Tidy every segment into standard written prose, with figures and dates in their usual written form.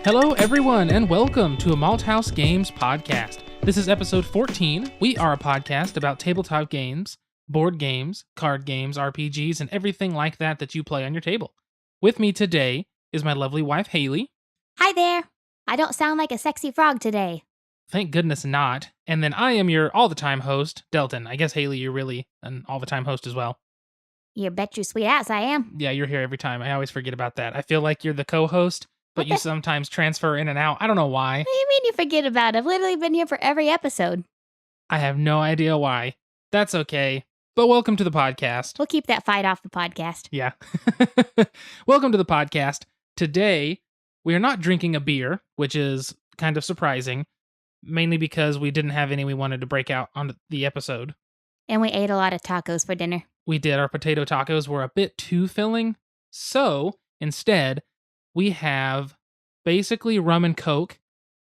Hello, everyone, and welcome to a Malthaus Games podcast. This is episode 14. We are a podcast about tabletop games, board games, card games, RPGs, and everything like that you play on your table. With me today is my lovely wife, Haley. Hi there. I don't sound like a sexy frog today. Thank goodness not. And then I am your all-the-time host, Delton. I guess, Haley, you're really an all-the-time host as well. You bet your sweet ass I am. Yeah, you're here every time. I always forget about that. I feel like you're the co-host, but you sometimes transfer in and out. I don't know why. What do you mean you forget about it? I've literally been here for every episode. I have no idea why. That's okay. But welcome to the podcast. We'll keep that fight off the podcast. Yeah. Welcome to the podcast. Today, we are not drinking a beer, which is kind of surprising, mainly because we didn't have any we wanted to break out on the episode. And we ate a lot of tacos for dinner. We did. Our potato tacos were a bit too filling. So, instead, we have basically rum and Coke.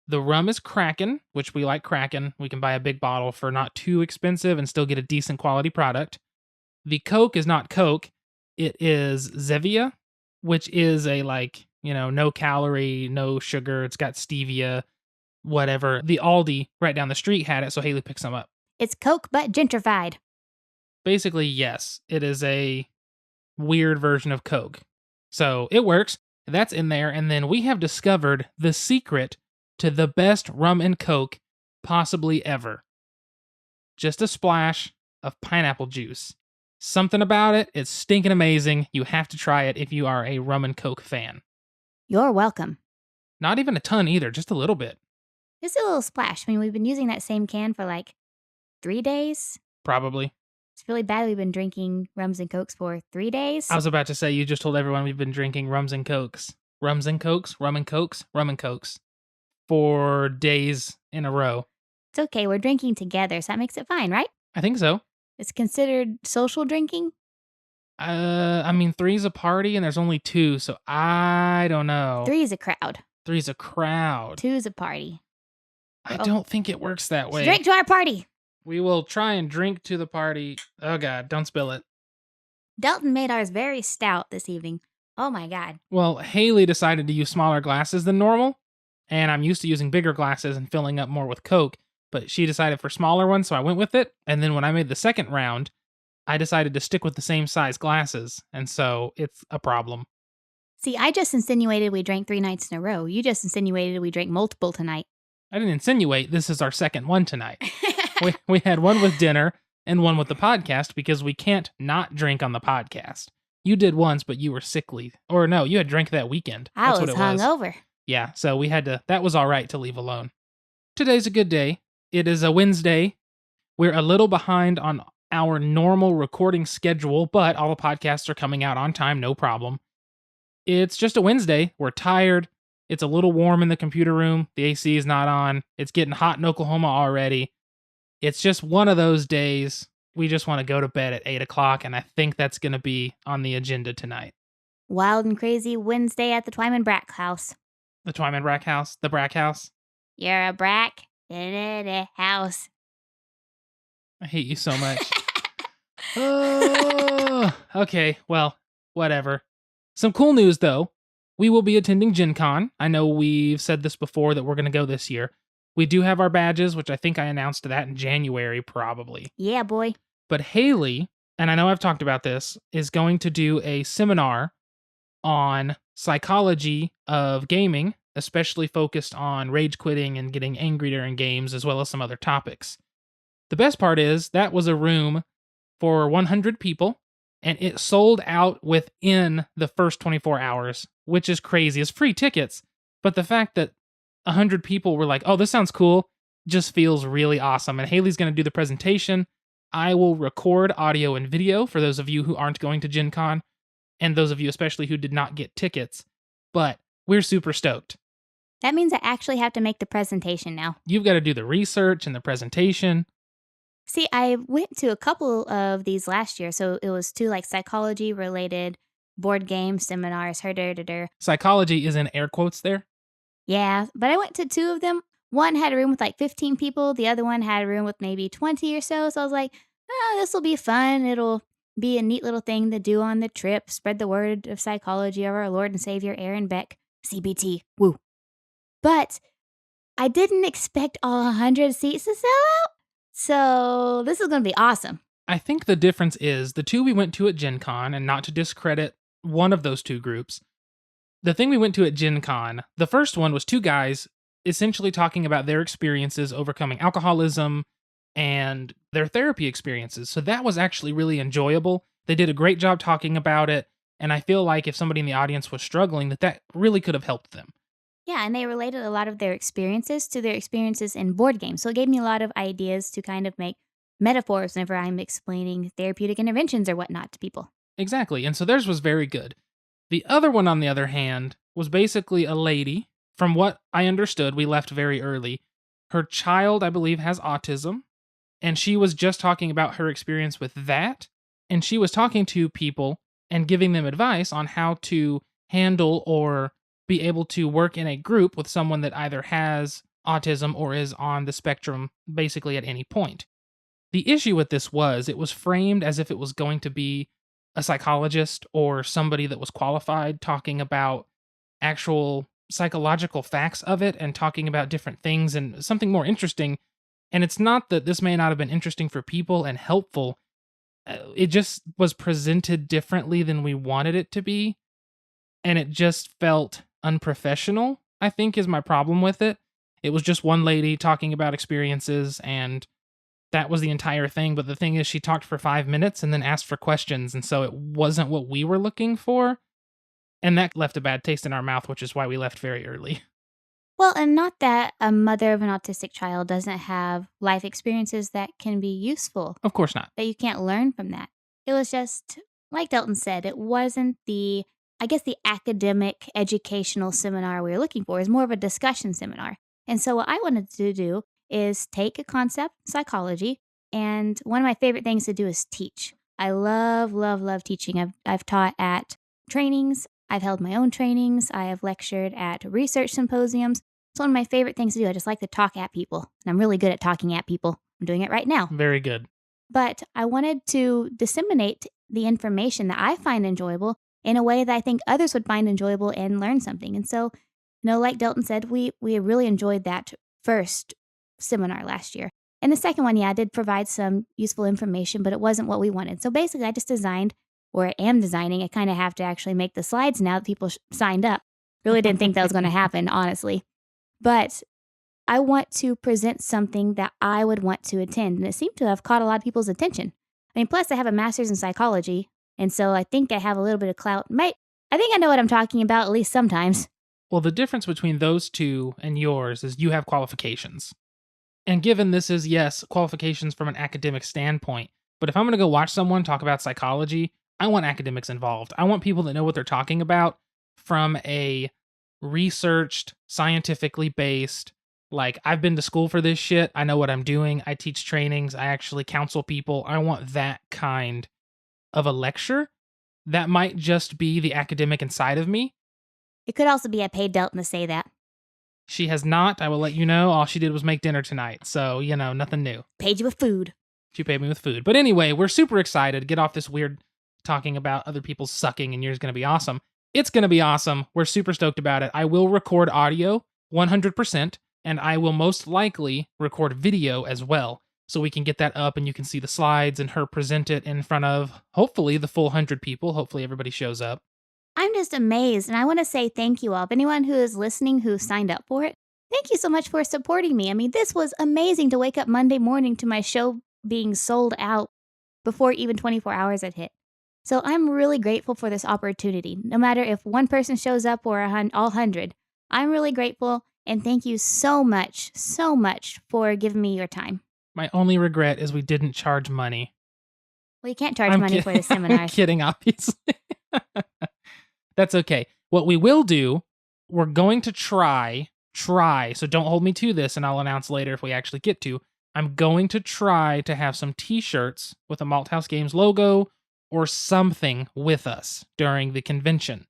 The rum is Kraken, which we like Kraken. We can buy a big bottle for not too expensive and still get a decent quality product. The Coke is not Coke. It is Zevia, which is a no calorie, no sugar. It's got stevia, whatever. The Aldi right down the street had it, so Haley picks some up. It's Coke, but gentrified. Basically, yes. It is a weird version of Coke. So it works. That's in there. And then we have discovered the secret to the best rum and Coke possibly ever. Just a splash of pineapple juice. Something about it, it's stinking amazing. You have to try it if you are a rum and Coke fan. You're welcome. Not even a ton either, just a little bit. Just a little splash. I mean, we've been using that same can for 3 days. Probably. It's really bad we've been drinking rums and Cokes for 3 days. I was about to say, you just told everyone we've been drinking rums and Cokes. Rums and Cokes, rum and Cokes, rum and Cokes. For days in a row. It's okay. We're drinking together, so that makes it fine, right? I think so. It's considered social drinking? I mean, 3's a party and there's only 2, so I don't know. 3's a crowd. 3's a crowd. 2's a party. I don't think it works that way. Drink to our party. We will try and drink to the party. Oh, God, don't spill it. Delton made ours very stout this evening. Oh, my God. Well, Haley decided to use smaller glasses than normal, and I'm used to using bigger glasses and filling up more with Coke, but she decided for smaller ones, so I went with it. And then when I made the second round, I decided to stick with the same size glasses, and so it's a problem. See, I just insinuated we drank 3 nights in a row. You just insinuated we drank multiple tonight. I didn't insinuate. This is our second one tonight. we had one with dinner and one with the podcast because we can't not drink on the podcast. You did once, but you were sickly. Or no, you had drank that weekend. I was hungover. Yeah, so we had to, that was all right to leave alone. Today's a good day. It is a Wednesday. We're a little behind on our normal recording schedule, but all the podcasts are coming out on time, no problem. It's just a Wednesday. We're tired. It's a little warm in the computer room. The AC is not on. It's getting hot in Oklahoma already. It's just one of those days. We just want to go to bed at 8 o'clock, and I think that's going to be on the agenda tonight. Wild and crazy Wednesday at the Twyman Brack House. The Twyman Brack House? The Brack House? You're a Brack house. I hate you so much. Oh, okay, well, whatever. Some cool news, though. We will be attending Gen Con. I know we've said this before that we're going to go this year. We do have our badges, which I think I announced that in January, probably. Yeah, boy. But Haley, and I know I've talked about this, is going to do a seminar on psychology of gaming, especially focused on rage quitting and getting angry during games, as well as some other topics. The best part is that was a room for 100 people, and it sold out within the first 24 hours, which is crazy. It's free tickets, but the fact that 100 people were like, oh, this sounds cool, just feels really awesome. And Haley's going to do the presentation. I will record audio and video for those of you who aren't going to Gen Con, and those of you especially who did not get tickets. But we're super stoked. That means I actually have to make the presentation now. You've got to do the research and the presentation. See, I went to a couple of these last year, so it was 2 psychology-related board game seminars. Psychology is in air quotes there? Yeah, but I went to 2 of them. One had a room with 15 people. The other one had a room with maybe 20 or so. So I was like, oh, this will be fun. It'll be a neat little thing to do on the trip. Spread the word of psychology of our Lord and Savior, Aaron Beck, CBT. Woo. But I didn't expect all 100 seats to sell out. So this is going to be awesome. I think the difference is the two we went to at Gen Con, and not to discredit one of those two groups, the thing we went to at Gen Con, the first one was two guys essentially talking about their experiences overcoming alcoholism and their therapy experiences. So that was actually really enjoyable. They did a great job talking about it. And I feel like if somebody in the audience was struggling, that really could have helped them. Yeah, and they related a lot of their experiences to their experiences in board games. So it gave me a lot of ideas to kind of make metaphors whenever I'm explaining therapeutic interventions or whatnot to people. Exactly. And so theirs was very good. The other one, on the other hand, was basically a lady. From what I understood, we left very early. Her child, I believe, has autism. And she was just talking about her experience with that. And she was talking to people and giving them advice on how to handle or be able to work in a group with someone that either has autism or is on the spectrum basically at any point. The issue with this was it was framed as if it was going to be a psychologist or somebody that was qualified talking about actual psychological facts of it and talking about different things and something more interesting. And it's not that this may not have been interesting for people and helpful. It just was presented differently than we wanted it to be. And it just felt unprofessional, I think, is my problem with it. It was just one lady talking about experiences, and that was the entire thing. But the thing is, she talked for 5 minutes and then asked for questions. And so it wasn't what we were looking for. And that left a bad taste in our mouth, which is why we left very early. Well, and not that a mother of an autistic child doesn't have life experiences that can be useful, Of course not. that you can't learn from that. It was just, like Dalton said, it wasn't the academic educational seminar we were looking for. It was more of a discussion seminar. And so what I wanted to do is take a concept, psychology, and one of my favorite things to do is teach. I love, love, love teaching. I've taught at trainings. I've held my own trainings. I have lectured at research symposiums. It's one of my favorite things to do. I just like to talk at people. And I'm really good at talking at people. I'm doing it right now. Very good. But I wanted to disseminate the information that I find enjoyable in a way that I think others would find enjoyable and learn something. And so, like Dalton said, we really enjoyed that first seminar last year. And the second one, I did provide some useful information, but it wasn't what we wanted. So basically, I just designed, or I am designing. I kind of have to actually make the slides now that people signed up. Really didn't think that was going to happen, honestly. But I want to present something that I would want to attend. And it seemed to have caught a lot of people's attention. I mean, plus I have a master's in psychology. And so I think I have a little bit of clout. I think I know what I'm talking about, at least sometimes. Well, the difference between those two and yours is you have qualifications. And given this is, yes, qualifications from an academic standpoint, but if I'm going to go watch someone talk about psychology, I want academics involved. I want people that know what they're talking about from a researched, scientifically based, like, I've been to school for this shit. I know what I'm doing. I teach trainings. I actually counsel people. I want that kind of a lecture. That might just be the academic inside of me. It could also be I paid Dalton to say that. She has not. I will let you know. All she did was make dinner tonight. So, nothing new. Paid you with food. She paid me with food. But anyway, we're super excited to get off this weird talking about other people's sucking and yours going to be awesome. It's going to be awesome. We're super stoked about it. I will record audio 100%, and I will most likely record video as well. So we can get that up and you can see the slides and her present it in front of, hopefully, the full 100 people. Hopefully everybody shows up. I'm just amazed, and I want to say thank you all. If anyone who is listening who signed up for it, thank you so much for supporting me. I mean, this was amazing to wake up Monday morning to my show being sold out before even 24 hours had hit. So I'm really grateful for this opportunity. No matter if one person shows up or all 100, I'm really grateful, and thank you so much for giving me your time. My only regret is we didn't charge money. Well, you can't charge money for the seminars. I'm kidding, obviously. That's okay. What we will do, we're going to try, so don't hold me to this, and I'll announce later if we actually get to. I'm going to try to have some t-shirts with a Malthaus Games logo or something with us during the convention.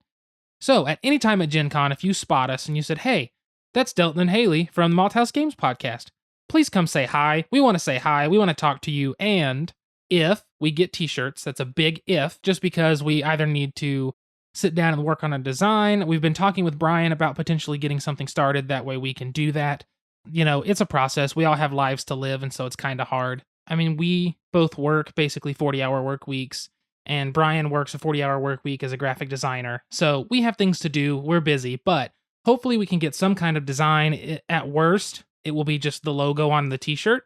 So at any time at Gen Con, if you spot us and you said, hey, that's Dalton and Haley from the Malthaus Games podcast, please come say hi. We want to say hi. We want to talk to you. And if we get t-shirts, that's a big if, just because we either need to sit down and work on a design. We've been talking with Brian about potentially getting something started. That way we can do that. It's a process. We all have lives to live, and so it's kind of hard. I mean, we both work basically 40-hour work weeks, and Brian works a 40-hour work week as a graphic designer. So we have things to do. We're busy, but hopefully we can get some kind of design. At worst, it will be just the logo on the t-shirt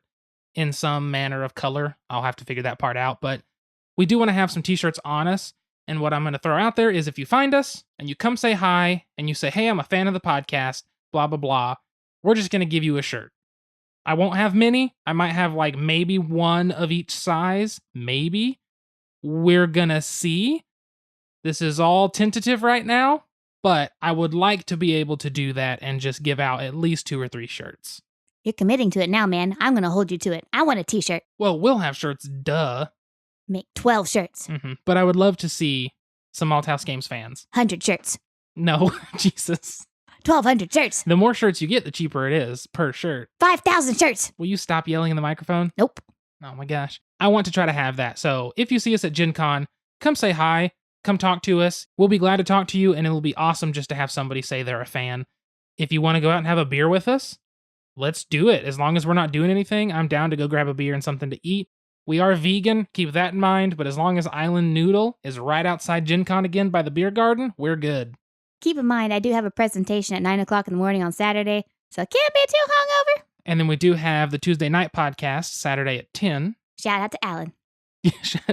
in some manner of color. I'll have to figure that part out, but we do want to have some t-shirts on us. And what I'm going to throw out there is if you find us and you come say hi and you say, hey, I'm a fan of the podcast, blah, blah, blah, we're just going to give you a shirt. I won't have many. I might have like maybe one of each size. Maybe. We're going to see. This is all tentative right now, but I would like to be able to do that and just give out at least 2 or 3 shirts. You're committing to it now, man. I'm going to hold you to it. I want a t-shirt. Well, we'll have shirts, duh. Make 12 shirts. Mm-hmm. But I would love to see some Malthaus Games fans. 100 shirts. No, Jesus. 1,200 shirts. The more shirts you get, the cheaper it is per shirt. 5,000 shirts. Will you stop yelling in the microphone? Nope. Oh my gosh. I want to try to have that. So if you see us at Gen Con, come say hi. Come talk to us. We'll be glad to talk to you, and it'll be awesome just to have somebody say they're a fan. If you want to go out and have a beer with us, let's do it. As long as we're not doing anything, I'm down to go grab a beer and something to eat. We are vegan, keep that in mind, but as long as Island Noodle is right outside Gen Con again by the beer garden, we're good. Keep in mind, I do have a presentation at 9 o'clock in the morning on Saturday, so I can't be too hungover. And then we do have the Tuesday night podcast, Saturday at 10. Shout out to Alan.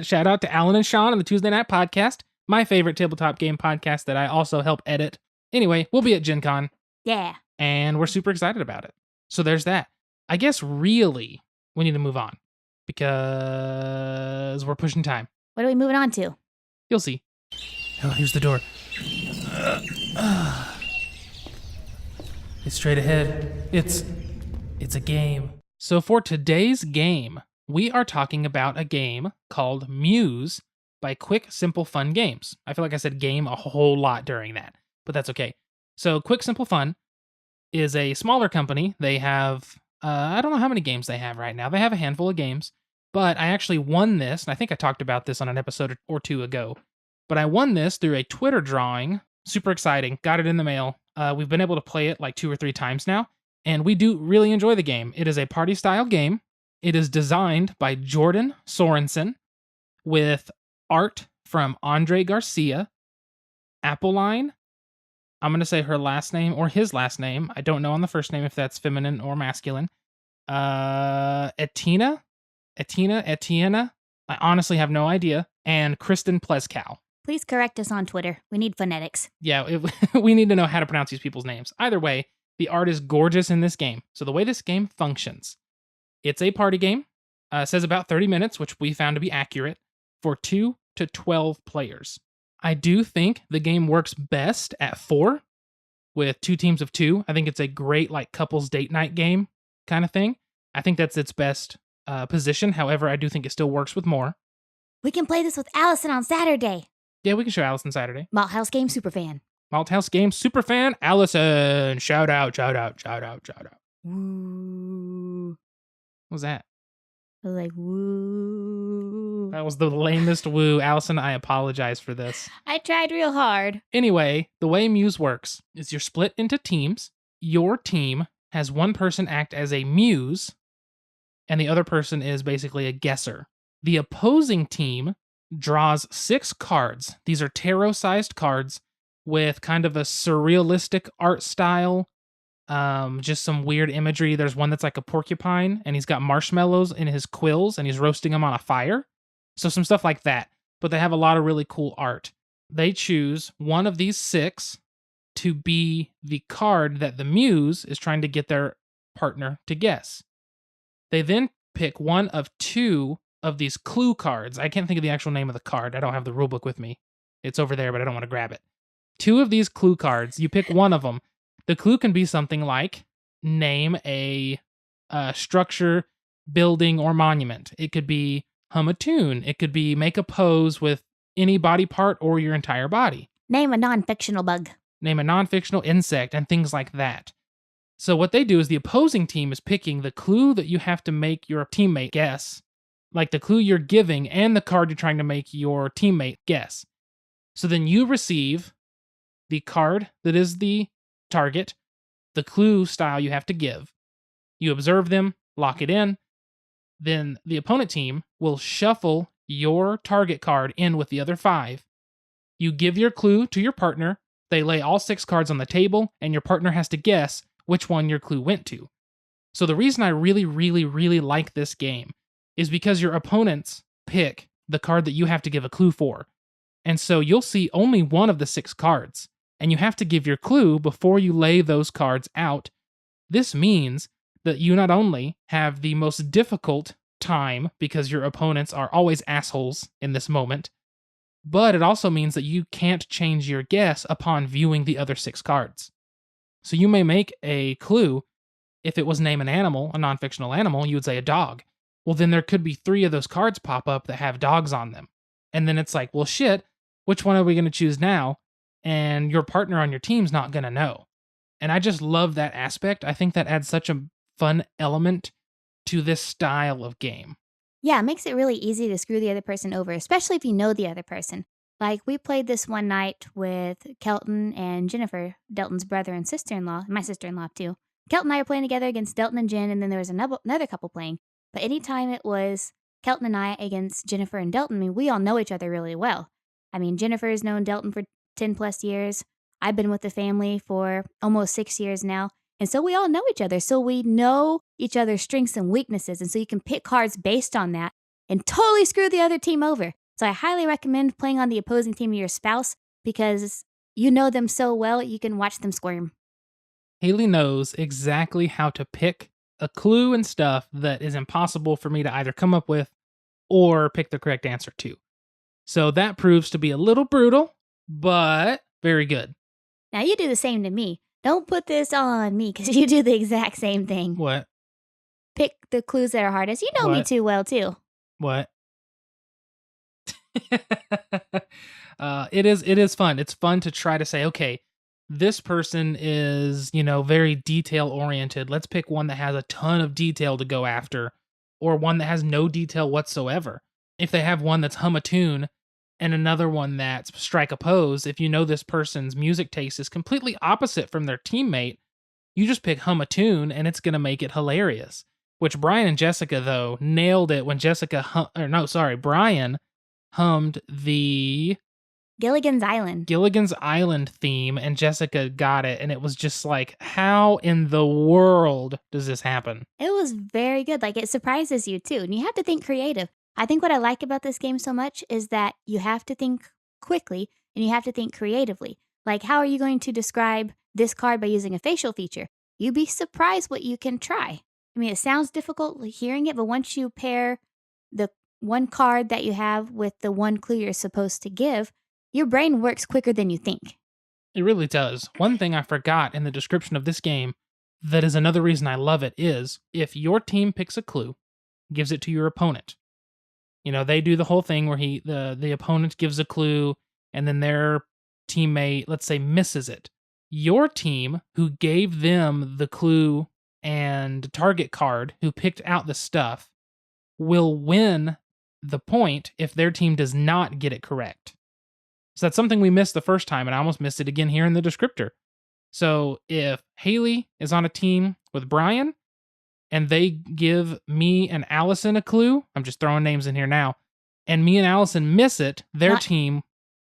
Shout out to Alan and Sean on the Tuesday night podcast, my favorite tabletop game podcast that I also help edit. Anyway, we'll be at Gen Con. Yeah. And we're super excited about it. So there's that. I guess really we need to move on because we're pushing time. What are we moving on to? You'll see. Oh, here's the door. It's straight ahead. It's a game. So for today's game, we are talking about a game called Muse by Quick, Simple, Fun Games. I feel like I said game a whole lot during that, but that's okay. So Quick, Simple, Fun is a smaller company. They have, I don't know how many games they have right now. They have a handful of games, but I actually won this, and I think I talked about this on an episode or 2 ago, but I won this through a Twitter drawing. Super exciting. Got it in the mail. We've been able to play it like 2 or 3 times now, and we do really enjoy the game. It is a party-style game. It is designed by Jordan Sorensen with art from Andre Garcia, Appleline. I'm going to say her last name or his last name. I don't know on the first name if that's feminine or masculine. Etienne. I honestly have no idea. And Kristen Pleskow. Please correct us on Twitter. We need phonetics. Yeah, we need to know how to pronounce these people's names. Either way, the art is gorgeous in this game. So the way this game functions, it's a party game. It says about 30 minutes, which we found to be accurate, for 2 to 12 players. I do think the game works best at 4 with 2 teams of 2. I think it's a great like couples date night game kind of thing. I think that's its best position. However, I do think it still works with more. We can play this with Allison on Saturday. Yeah, we can show Allison Saturday. Malthaus Game Superfan. Malthaus Game Superfan, Allison. Shout out. Woo. What was that? I was like, woo. That was the lamest woo. Allison, I apologize for this. I tried real hard. Anyway, the way Muse works is you're split into teams. Your team has one person act as a muse, and the other person is basically a guesser. The opposing team draws 6 cards. These are tarot-sized cards with kind of a surrealistic art style, just some weird imagery. There's one that's like a porcupine, and he's got marshmallows in his quills, and he's roasting them on a fire. So some stuff like that. But they have a lot of really cool art. They choose one of these 6 to be the card that the muse is trying to get their partner to guess. They then pick one of 2 of these clue cards. I can't think of the actual name of the card. I don't have the rulebook with me. It's over there, but I don't want to grab it. 2 of these clue cards. You pick one of them. The clue can be something like name a structure, building, or monument. It could be hum a tune. It could be make a pose with any body part or your entire body. Name a non-fictional bug. Name a non-fictional insect and things like that. So what they do is the opposing team is picking the clue that you have to make your teammate guess, like the clue you're giving and the card you're trying to make your teammate guess. So then you receive the card that is the target, the clue style you have to give. You observe them, lock it in. Then the opponent team will shuffle your target card in with the other 5. You give your clue to your partner. They lay all 6 cards on the table, and your partner has to guess which one your clue went to. So the reason I really, really, really like this game is because your opponents pick the card that you have to give a clue for. And so you'll see only one of the 6 cards, and you have to give your clue before you lay those cards out. This means that you not only have the most difficult time because your opponents are always assholes in this moment, but it also means that you can't change your guess upon viewing the other 6 cards. So you may make a clue. If it was name an animal, a non-fictional animal, you would say a dog. Well, then there could be 3 of those cards pop up that have dogs on them. And then it's like, well, shit, which one are we going to choose now? And your partner on your team's not going to know. And I just love that aspect. I think that adds such a fun element to this style of game. Yeah, it makes it really easy to screw the other person over, especially if you know the other person. Like, we played this one night with Kelton and Jennifer, Delton's brother and sister-in-law, my sister-in-law too. Kelton and I were playing together against Delton and Jen, and then there was another couple playing. But anytime it was Kelton and I against Jennifer and Delton, I mean, we all know each other really well. I mean, Jennifer has known Delton for 10 plus years. I've been with the family for almost 6 years now. And so we all know each other. So we know each other's strengths and weaknesses. And so you can pick cards based on that and totally screw the other team over. So I highly recommend playing on the opposing team of your spouse because you know them so well, you can watch them squirm. Haley knows exactly how to pick a clue and stuff that is impossible for me to either come up with or pick the correct answer to. So that proves to be a little brutal, but very good. Now you do the same to me. Don't put this on me because you do the exact same thing. What? Pick the clues that are hardest. You know me too well too. What? It is fun. It's fun to try to say, okay, this person is, very detail oriented. Let's pick one that has a ton of detail to go after, or one that has no detail whatsoever. If they have one that's hum a tune and another one that's strike a pose, if you know this person's music taste is completely opposite from their teammate, you just pick hum a tune and it's going to make it hilarious. Which Brian and Jessica, though, nailed it when Brian hummed the Gilligan's Island theme, and Jessica got it, and it was just like, how in the world does this happen? It was very good. Like, it surprises you too, and you have to think creative. I think what I like about this game so much is that you have to think quickly and you have to think creatively. Like, how are you going to describe this card by using a facial feature? You'd be surprised what you can try. I mean, it sounds difficult hearing it, but once you pair the one card that you have with the one clue you're supposed to give, your brain works quicker than you think. It really does. One thing I forgot in the description of this game that is another reason I love it is if your team picks a clue, gives it to your opponent. They do the whole thing where the opponent gives a clue and then their teammate, let's say, misses it. Your team, who gave them the clue and target card, who picked out the stuff, will win the point if their team does not get it correct. So that's something we missed the first time, and I almost missed it again here in the descriptor. So if Haley is on a team with Brian, and they give me and Allison a clue, I'm just throwing names in here now, and me and Allison miss it, their team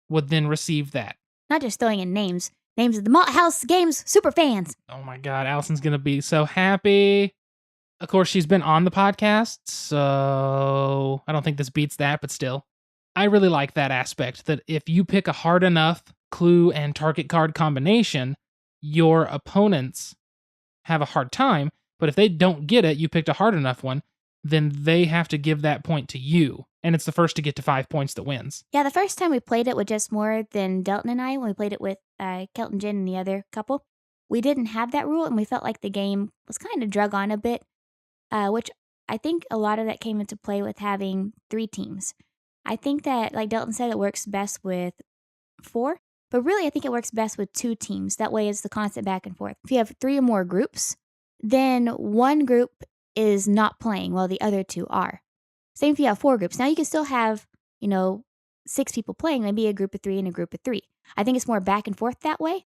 would then receive that. Not just throwing in names of the Malthaus Games super fans. Oh my God, Allison's going to be so happy. Of course, she's been on the podcast, so I don't think this beats that, but still. I really like that aspect, that if you pick a hard enough clue and target card combination, your opponents have a hard time, but if they don't get it, you picked a hard enough one, then they have to give that point to you. And it's the first to get to 5 points that wins. Yeah, the first time we played it with just more than Delton and I, when we played it with Kelton, Jen, and the other couple, we didn't have that rule, and we felt like the game was kind of drug on a bit, which I think a lot of that came into play with having 3 teams. I think that, like Delton said, it works best with 4, but really I think it works best with 2 teams. That way it's the constant back and forth. If you have 3 or more groups, then one group is not playing while the other 2 are. Same if you have 4 groups. Now you can still have, 6 people playing, maybe a group of 3 and a group of 3. I think it's more back and forth that way.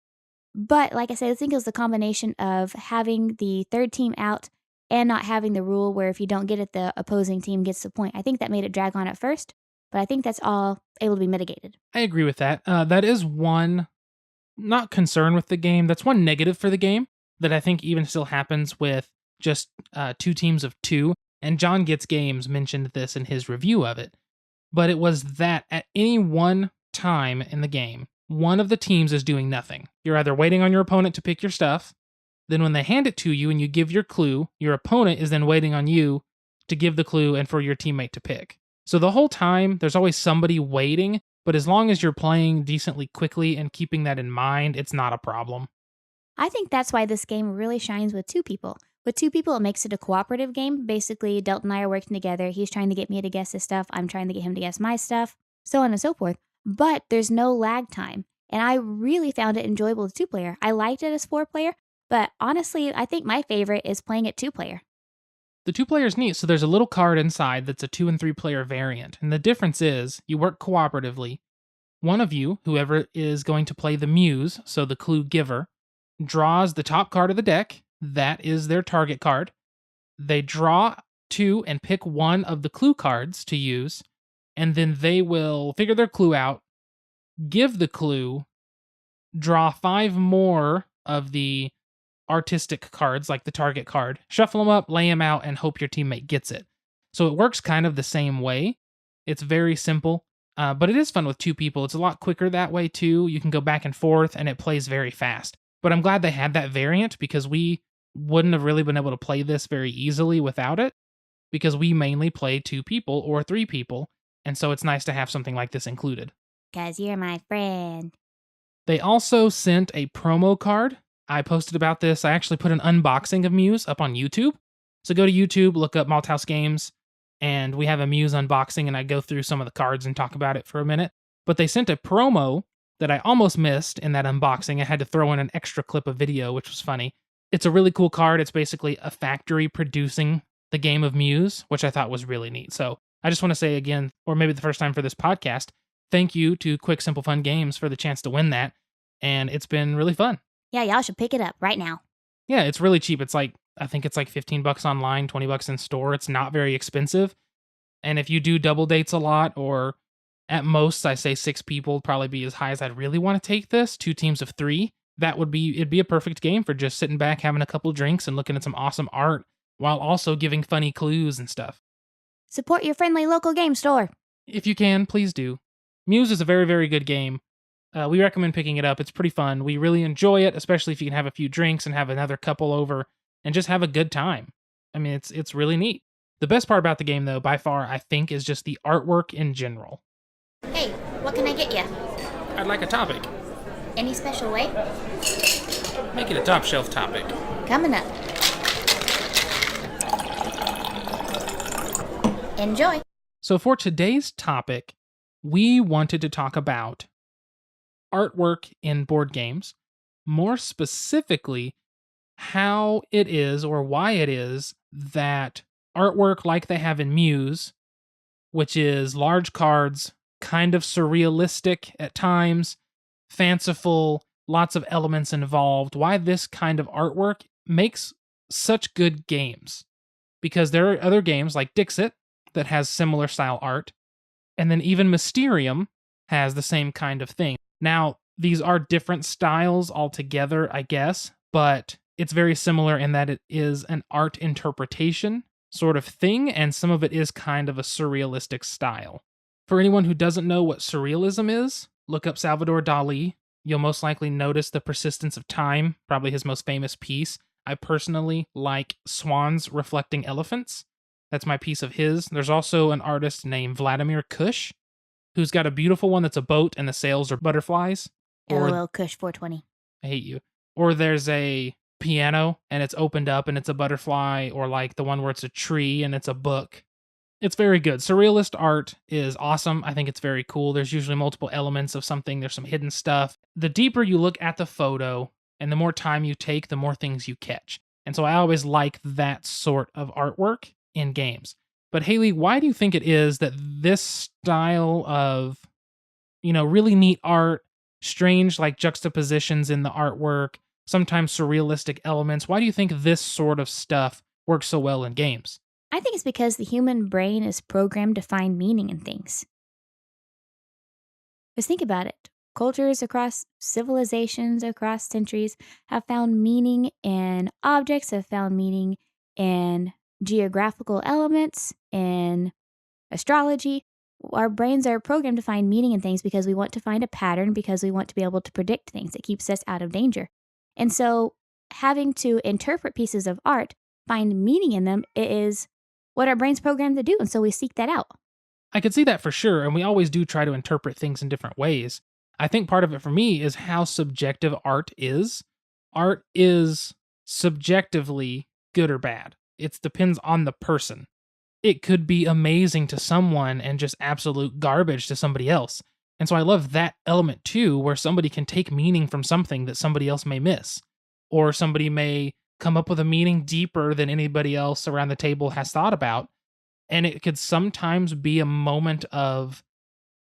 But like I said, I think it was the combination of having the third team out and not having the rule where if you don't get it, the opposing team gets the point. I think that made it drag on at first, but I think that's all able to be mitigated. I agree with that. That is one, not concern with the game. That's one negative for the game that I think even still happens with just 2 teams of 2. And John Gets Games mentioned this in his review of it. But it was that at any one time in the game, one of the teams is doing nothing. You're either waiting on your opponent to pick your stuff, then when they hand it to you and you give your clue, your opponent is then waiting on you to give the clue and for your teammate to pick. So the whole time, there's always somebody waiting, but as long as you're playing decently quickly and keeping that in mind, it's not a problem. I think that's why this game really shines with 2 people. With 2 people, it makes it a cooperative game. Basically, Delton and I are working together. He's trying to get me to guess his stuff. I'm trying to get him to guess my stuff, so on and so forth. But there's no lag time. And I really found it enjoyable as 2-player. I liked it as 4-player, but honestly, I think my favorite is playing it 2-player. The 2-player is neat, so there's a little card inside that's a 2 and 3-player variant. And the difference is you work cooperatively. One of you, whoever is going to play the Muse, so the clue giver, draws the top card of the deck. That is their target card. They draw 2 and pick one of the clue cards to use, and then they will figure their clue out, give the clue, draw 5 more of the artistic cards, like the target card, shuffle them up, lay them out, and hope your teammate gets it. So it works kind of the same way. It's very simple, but it is fun with 2 people. It's a lot quicker that way, too. You can go back and forth, and it plays very fast. But I'm glad they had that variant because we wouldn't have really been able to play this very easily without it because we mainly play 2 people or 3 people. And so it's nice to have something like this included. 'Cause you're my friend. They also sent a promo card. I posted about this. I actually put an unboxing of Muse up on YouTube. So go to YouTube, look up Malthaus Games, and we have a Muse unboxing, and I go through some of the cards and talk about it for a minute. But they sent a promo that I almost missed in that unboxing. I had to throw in an extra clip of video, which was funny. It's a really cool card. It's basically a factory producing the game of Muse, which I thought was really neat. So I just want to say again, or maybe the first time for this podcast, thank you to Quick Simple Fun Games for the chance to win that. And it's been really fun. Yeah, y'all should pick it up right now. Yeah, it's really cheap. It's like, I think it's like $15 online, $20 in store. It's not very expensive. And if you do double dates a lot, or at most, I say 6 people, probably be as high as I'd really want to take this, 2 teams of 3, it'd be a perfect game for just sitting back, having a couple drinks, and looking at some awesome art, while also giving funny clues and stuff. Support your friendly local game store. If you can, please do. Muse is a very, very good game. We recommend picking it up. It's pretty fun. We really enjoy it, especially if you can have a few drinks and have another couple over and just have a good time. I mean, it's really neat. The best part about the game, though, by far, I think, is just the artwork in general. Hey, what can I get you? I'd like a topic. Any special way? Make it a top shelf topic. Coming up. Enjoy. So for today's topic, we wanted to talk about artwork in board games, more specifically, how it is or why it is that artwork like they have in Muse, which is large cards, kind of surrealistic at times, fanciful, lots of elements involved, why this kind of artwork makes such good games. Because there are other games like Dixit that has similar style art, and then even Mysterium has the same kind of thing. Now, these are different styles altogether, I guess, but it's very similar in that it is an art interpretation sort of thing, and some of it is kind of a surrealistic style. For anyone who doesn't know what surrealism is, look up Salvador Dali. You'll most likely notice The Persistence of Time, probably his most famous piece. I personally like swans reflecting elephants. That's my piece of his. There's also an artist named Vladimir Kush, who's got a beautiful one that's a boat and the sails are butterflies. LOL Kush 420. I hate you. Or there's a piano and it's opened up and it's a butterfly, or like the one where it's a tree and it's a book. It's very good. Surrealist art is awesome. I think it's very cool. There's usually multiple elements of something. There's some hidden stuff. The deeper you look at the photo and the more time you take, the more things you catch. And so I always like that sort of artwork in games. But Haley, why do you think it is that this style of really neat art, strange like juxtapositions in the artwork, sometimes surrealistic elements. Why do you think this sort of stuff works so well in games? I think it's because the human brain is programmed to find meaning in things. Just think about it. Cultures across civilizations, across centuries, have found meaning in objects, have found meaning in geographical elements, in astrology. Our brains are programmed to find meaning in things because we want to find a pattern, because we want to be able to predict things. It keeps us out of danger. And so, having to interpret pieces of art, find meaning in them, is what our brain's programmed to do. And so, we seek that out. I could see that for sure, and we always do try to interpret things in different ways. I think part of it for me is how subjective art is. Art is subjectively good or bad. It depends on the person. It could be amazing to someone and just absolute garbage to somebody else. And so I love that element too, where somebody can take meaning from something that somebody else may miss, or somebody may come up with a meaning deeper than anybody else around the table has thought about. And it could sometimes be a moment of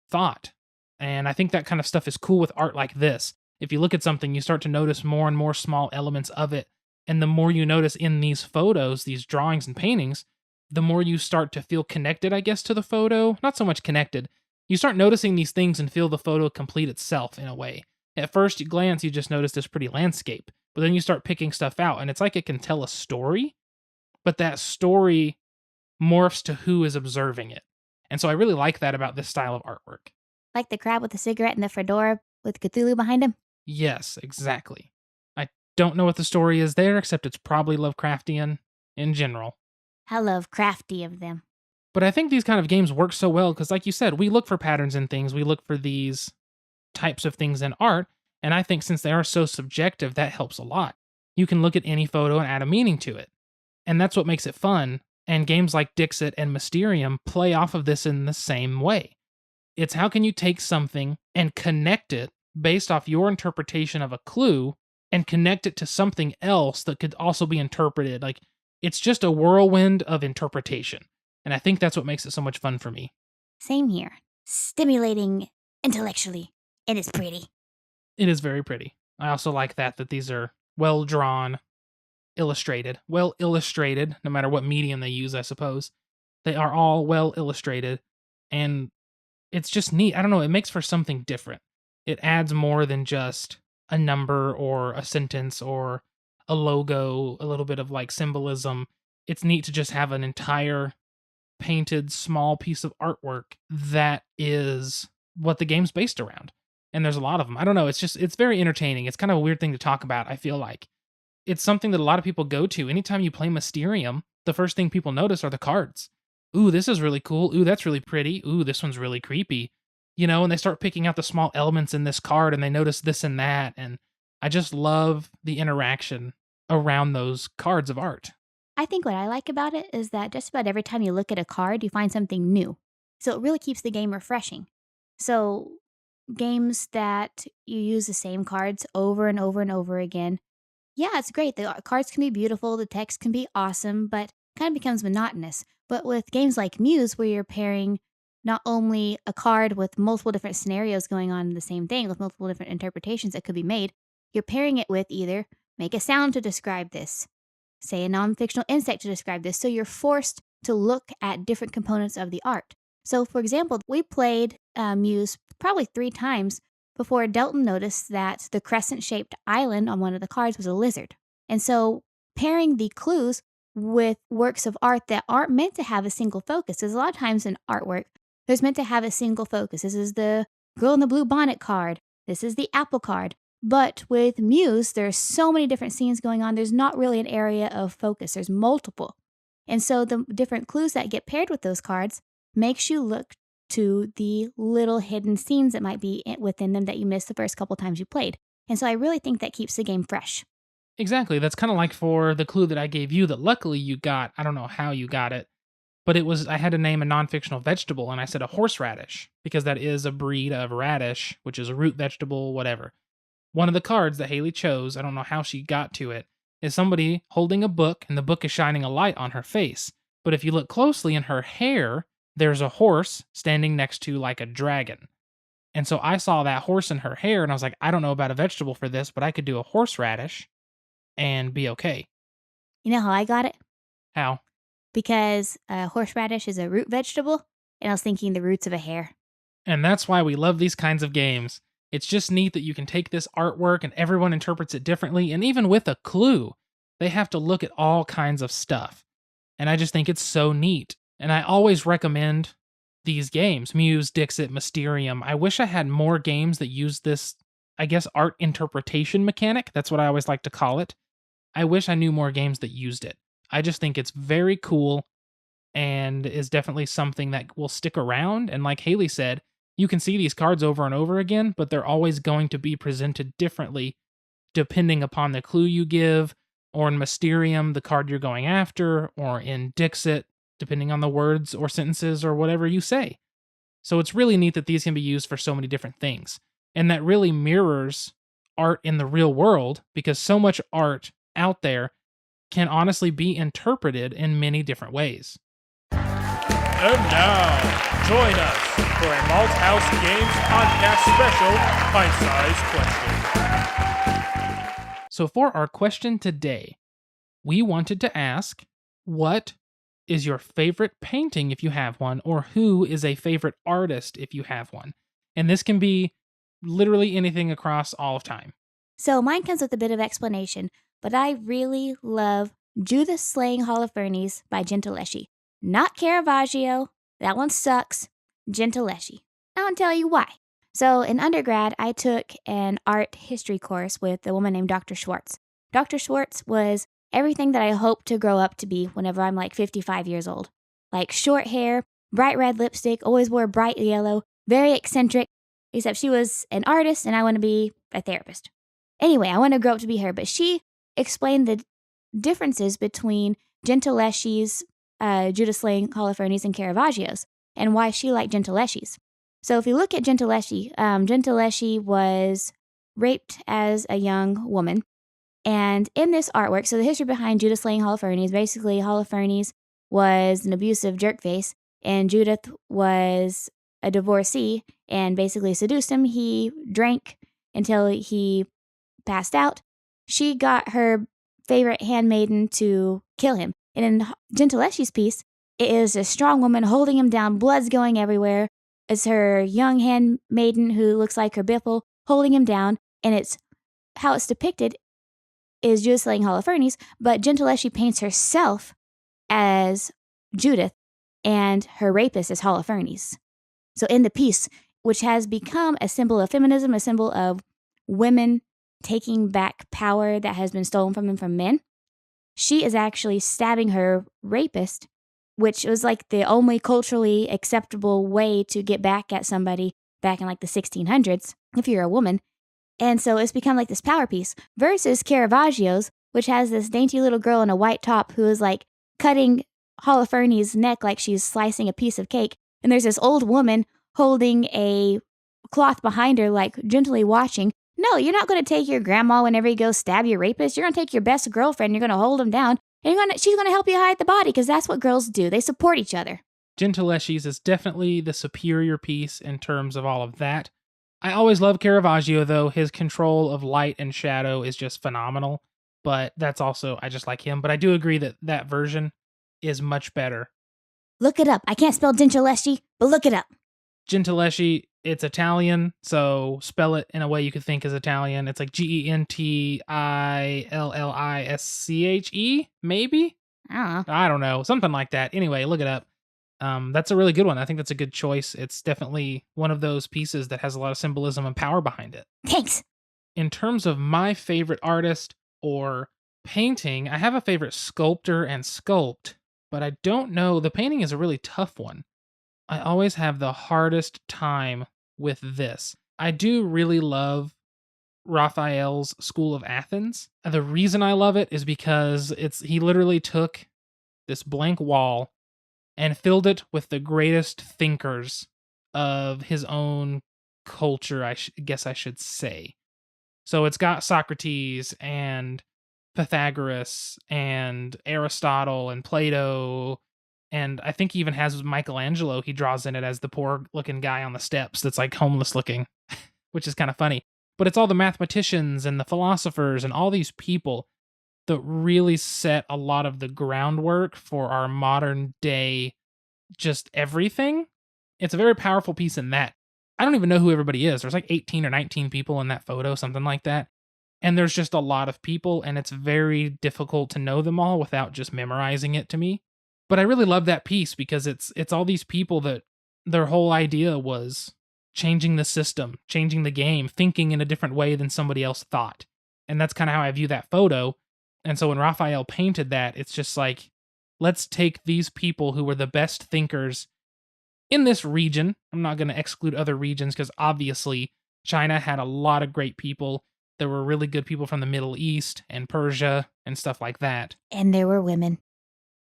thought. And I think that kind of stuff is cool with art like this. If you look at something, you start to notice more and more small elements of it. And the more you notice in these photos, these drawings and paintings, the more you start to feel connected, I guess, to the photo. Not so much connected. You start noticing these things and feel the photo complete itself in a way. At first glance, you just notice this pretty landscape. But then you start picking stuff out, and it's like it can tell a story. But that story morphs to who is observing it. And so I really like that about this style of artwork. Like the crab with the cigarette and the fedora with Cthulhu behind him. Yes, exactly. I don't know what the story is there, except it's probably Lovecraftian in general. How Lovecrafty of them. But I think these kind of games work so well because, like you said, we look for patterns in things. We look for these types of things in art. And I think since they are so subjective, that helps a lot. You can look at any photo and add a meaning to it. And that's what makes it fun. And games like Dixit and Mysterium play off of this in the same way. It's how can you take something and connect it based off your interpretation of a clue and connect it to something else that could also be interpreted. Like, it's just a whirlwind of interpretation. And I think that's what makes it so much fun for me. Same here. Stimulating intellectually. And it's pretty. It is very pretty. I also like that these are well drawn, illustrated. Well illustrated, no matter what medium they use, I suppose. They are all well illustrated. And it's just neat. I don't know, it makes for something different. It adds more than just a number or a sentence or a logo, a little bit of like symbolism. It's neat to just have an entire painted small piece of artwork that is what the game's based around. And there's a lot of them. I don't know, it's very entertaining. It's kind of a weird thing to talk about, I feel like. It's something that a lot of people go to. Anytime you play Mysterium, the first thing people notice are the cards. Ooh, this is really cool. Ooh, that's really pretty. Ooh, this one's really creepy. And they start picking out the small elements in this card and they notice this and that. And I just love the interaction around those cards of art. I think what I like about it is that just about every time you look at a card, you find something new. So it really keeps the game refreshing. So games that you use the same cards over and over and over again, yeah, it's great. The cards can be beautiful, the text can be awesome, but kind of becomes monotonous. But with games like Muse, where you're pairing not only a card with multiple different scenarios going on in the same thing, with multiple different interpretations that could be made, you're pairing it with either make a sound to describe this, say a non-fictional insect to describe this. So you're forced to look at different components of the art. So, for example, we played Muse probably 3 times before Delton noticed that the crescent-shaped island on one of the cards was a lizard. And so pairing the clues with works of art that aren't meant to have a single focus. There's a lot of times in artwork, there's meant to have a single focus. This is the girl in the blue bonnet card. This is the apple card. But with Muse, there's so many different scenes going on. There's not really an area of focus. There's multiple. And so the different clues that get paired with those cards makes you look to the little hidden scenes that might be within them that you missed the first couple times you played. And so I really think that keeps the game fresh. Exactly. That's kind of like for the clue that I gave you that luckily you got. I don't know how you got it, but I had to name a non-fictional vegetable and I said a horseradish because that is a breed of radish, which is a root vegetable, whatever. One of the cards that Haley chose, I don't know how she got to it, is somebody holding a book and the book is shining a light on her face. But if you look closely in her hair, there's a horse standing next to like a dragon. And so I saw that horse in her hair, and I was like, I don't know about a vegetable for this, but I could do a horseradish and be okay. You know how I got it? How? Because horseradish is a root vegetable, and I was thinking the roots of a hair. And that's why we love these kinds of games. It's just neat that you can take this artwork and everyone interprets it differently, and even with a clue, they have to look at all kinds of stuff. And I just think it's so neat. And I always recommend these games, Muse, Dixit, Mysterium. I wish I had more games that use this, I guess, art interpretation mechanic. That's what I always like to call it. I wish I knew more games that used it. I just think it's very cool and is definitely something that will stick around. And like Haley said, you can see these cards over and over again, but they're always going to be presented differently depending upon the clue you give, or in Mysterium, the card you're going after, or in Dixit, depending on the words or sentences or whatever you say. So it's really neat that these can be used for so many different things. And that really mirrors art in the real world, because so much art out there can honestly be interpreted in many different ways. And now, join us for a Malthaus Games podcast special, Pint-Sized Question. So for our question today, we wanted to ask, what is your favorite painting if you have one, or who is a favorite artist if you have one? And this can be literally anything across all of time. So mine comes with a bit of explanation, but I really love Judith Slaying Holofernes by Gentileschi. Not Caravaggio. That one sucks. Gentileschi. I'll tell you why. So in undergrad, I took an art history course with a woman named Dr. Schwartz. Dr. Schwartz was everything that I hope to grow up to be whenever I'm like 55 years old. Like short hair, bright red lipstick, always wore bright yellow, very eccentric, except she was an artist and I want to be a therapist. Anyway, I want to grow up to be her, but she explained the differences between Gentileschi's Judith Slaying Holofernes and Caravaggio's, and why she liked Gentileschi's. So if you look at Gentileschi, Gentileschi was raped as a young woman. And in this artwork, so the history behind Judith Slaying Holofernes, basically Holofernes was an abusive jerkface, and Judith was a divorcee and basically seduced him. He drank until he passed out. She got her favorite handmaiden to kill him. And in Gentileschi's piece, it is a strong woman holding him down, blood's going everywhere. It's her young handmaiden who looks like her biffle holding him down, and it's how it's depicted is Judith Slaying Holofernes, but Gentileschi paints herself as Judith and her rapist as Holofernes. So in the piece, which has become a symbol of feminism, a symbol of women taking back power that has been stolen from them from men, she is actually stabbing her rapist, which was like the only culturally acceptable way to get back at somebody back in like the 1600s, if you're a woman. And so it's become like this power piece versus Caravaggio's, which has this dainty little girl in a white top who is like cutting Holofernes' neck like she's slicing a piece of cake. And there's this old woman holding a cloth behind her, like gently watching. No, you're not going to take your grandma whenever you go stab your rapist. You're going to take your best girlfriend, you're going to hold him down, and she's going to help you hide the body, because that's what girls do. They support each other. Gentileschi's is definitely the superior piece in terms of all of that. I always love Caravaggio, though. His control of light and shadow is just phenomenal. But that's also, I just like him. But I do agree that that version is much better. Look it up. I can't spell Gentileschi, but look it up. Gentileschi, it's Italian, so spell it in a way you could think is Italian. It's like Gentillische, maybe? I don't know. Something like that. Anyway, look it up. That's a really good one. I think that's a good choice. It's definitely one of those pieces that has a lot of symbolism and power behind it. Thanks. In terms of my favorite artist or painting, I have a favorite sculptor and sculpt, but I don't know. The painting is a really tough one. I always have the hardest time with this. I do really love Raphael's School of Athens. The reason I love it is because he literally took this blank wall and filled it with the greatest thinkers of his own culture, I guess I should say. So it's got Socrates and Pythagoras and Aristotle and Plato and And I think he even has Michelangelo, he draws in it as the poor looking guy on the steps that's like homeless looking, which is kind of funny. But it's all the mathematicians and the philosophers and all these people that really set a lot of the groundwork for our modern day, just everything. It's a very powerful piece in that. I don't even know who everybody is. There's like 18 or 19 people in that photo, something like that. And there's just a lot of people, and it's very difficult to know them all without just memorizing it to me. But I really love that piece because it's all these people that their whole idea was changing the system, changing the game, thinking in a different way than somebody else thought. And that's kind of how I view that photo. And so when Raphael painted that, it's just like, let's take these people who were the best thinkers in this region. I'm not going to exclude other regions because obviously China had a lot of great people. There were really good people from the Middle East and Persia and stuff like that. And there were women.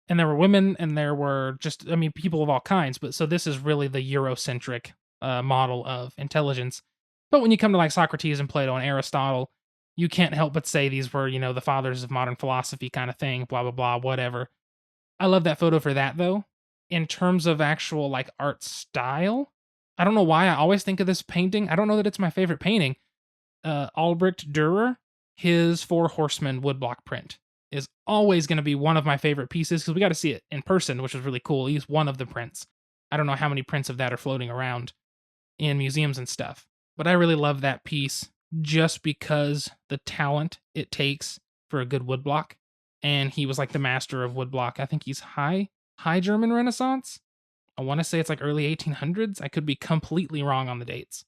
And there were women, and there were just, I mean, people of all kinds. But so this is really the Eurocentric model of intelligence. But when you come to like Socrates and Plato and Aristotle, you can't help but say these were, the fathers of modern philosophy kind of thing, blah, blah, blah, whatever. I love that photo for that, though. In terms of actual like art style, I don't know why I always think of this painting. I don't know that it's my favorite painting. Albrecht Dürer, his Four Horsemen woodblock print is always going to be one of my favorite pieces because we got to see it in person, which was really cool. He's one of the prints. I don't know how many prints of that are floating around in museums and stuff, but I really love that piece just because the talent it takes for a good woodblock. And he was like the master of woodblock. I think he's high German Renaissance. I want to say it's like early 1800s. I could be completely wrong on the dates.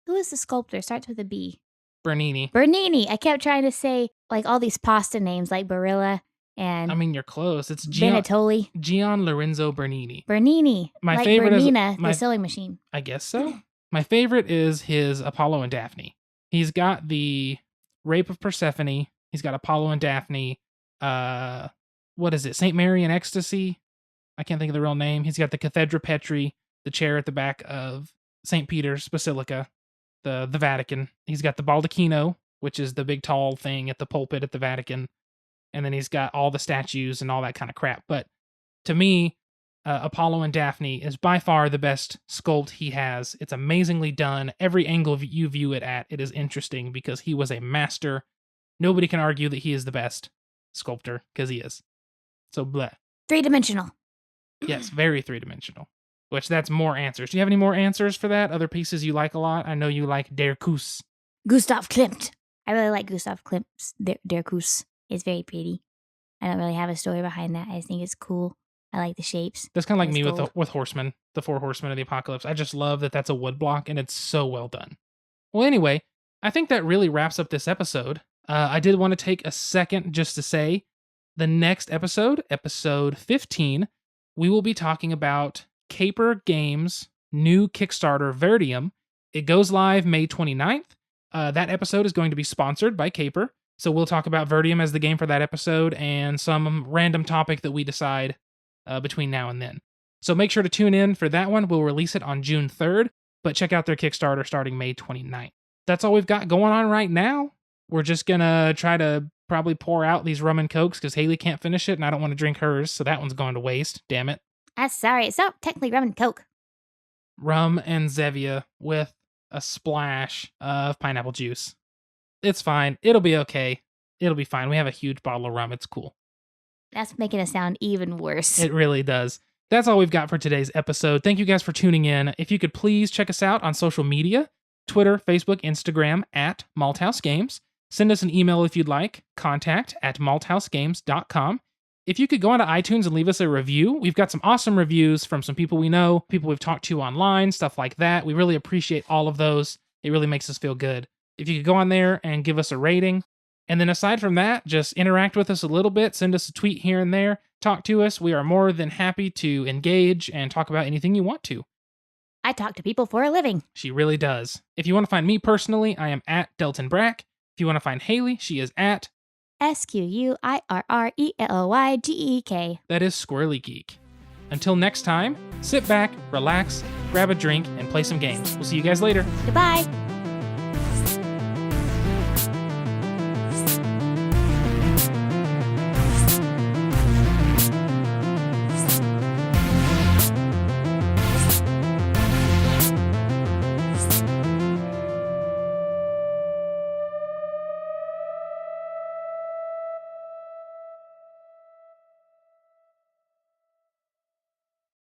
Who is the sculptor? Starts with a B. Bernini. Bernini. I kept trying to say like all these pasta names like Barilla and I mean, you're close. It's Benetoli. Gian Lorenzo Bernini. Bernini. My like favorite Bernina, is the sewing machine. I guess so. My favorite is his Apollo and Daphne. He's got the Rape of Persephone. He's got Apollo and Daphne. What is it? St. Mary in Ecstasy? I can't think of the real name. He's got the Cathedra Petri, the chair at the back of St. Peter's Basilica, the Vatican. He's got the Baldacchino, which is the big tall thing at the pulpit at the Vatican. And then he's got all the statues and all that kind of crap. But to me, Apollo and Daphne is by far the best sculpt he has. It's amazingly done. Every angle you view it at, it is interesting because he was a master. Nobody can argue that he is the best sculptor because he is. So, bleh. Three-dimensional. Yes, very three-dimensional. Which that's more answers. Do you have any more answers for that? Other pieces you like a lot? I know you like Der Kuss. Gustav Klimt. I really like Gustav Klimt's Der Kuss. It's very pretty. I don't really have a story behind that. I just think it's cool. I like the shapes. That's kind of like me gold. with Horsemen, the Four Horsemen of the Apocalypse. I just love that that's a wood block and it's so well done. Well, anyway, I think that really wraps up this episode. I did want to take a second just to say the next episode, episode 15, we will be talking about Caper Games' new Kickstarter, Vertium. It goes live May 29th. That episode is going to be sponsored by Caper. So we'll talk about Vertium as the game for that episode and some random topic that we decide between now and then. So make sure to tune in for that one. We'll release it on June 3rd, but check out their Kickstarter starting May 29th. That's all we've got going on right now. We're just going to try to probably pour out these rum and cokes because Haley can't finish it and I don't want to drink hers, so that one's going to waste. Damn it. I'm sorry. It's not technically rum and coke. Rum and Zevia with a splash of pineapple juice. It's fine. It'll be okay. It'll be fine. We have a huge bottle of rum. It's cool. That's making it sound even worse. It really does. That's all we've got for today's episode. Thank you guys for tuning in. If you could please check us out on social media, Twitter, Facebook, Instagram, at Malthaus Games. Send us an email if you'd like, contact@malthausgames.com. If you could go onto iTunes and leave us a review, we've got some awesome reviews from some people we know, people we've talked to online, stuff like that. We really appreciate all of those. It really makes us feel good. If you could go on there and give us a rating. And then aside from that, just interact with us a little bit, send us a tweet here and there, talk to us. We are more than happy to engage and talk about anything you want to. I talk to people for a living. She really does. If you want to find me personally, I am at Delton Brack. If you want to find Haley, she is at SQUIRRELOYGEEK. That is Squirrely Geek. Until next time, sit back, relax, grab a drink, and play some games. We'll see you guys later. Goodbye.